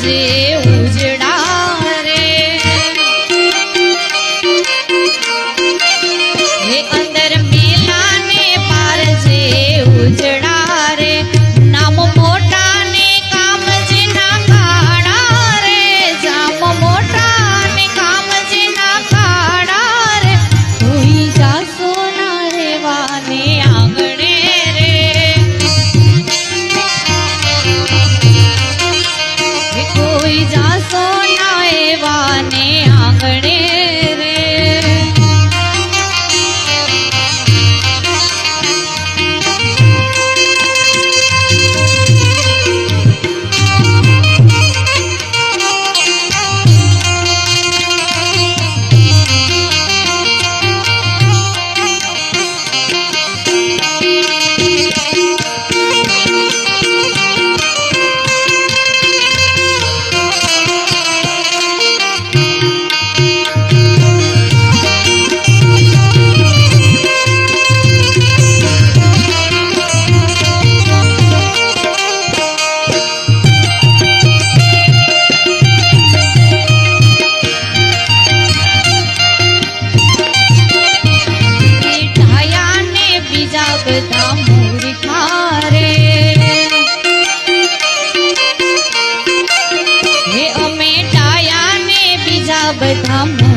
જે ઉજડા રે હે અંદર મેલા ને પાર જે ઉજડા રે નામ મોટા ને કામ જે ના કાળા રે જામ મોટા ને કામ જે ના કાળા રે કોઈ જાસો ના રેવાને આંગણે રે કોઈ જાસો ના એવાને આંગણે રે બધા મૂર્ખા રે હે અમે ટાયા ને બીજા બધા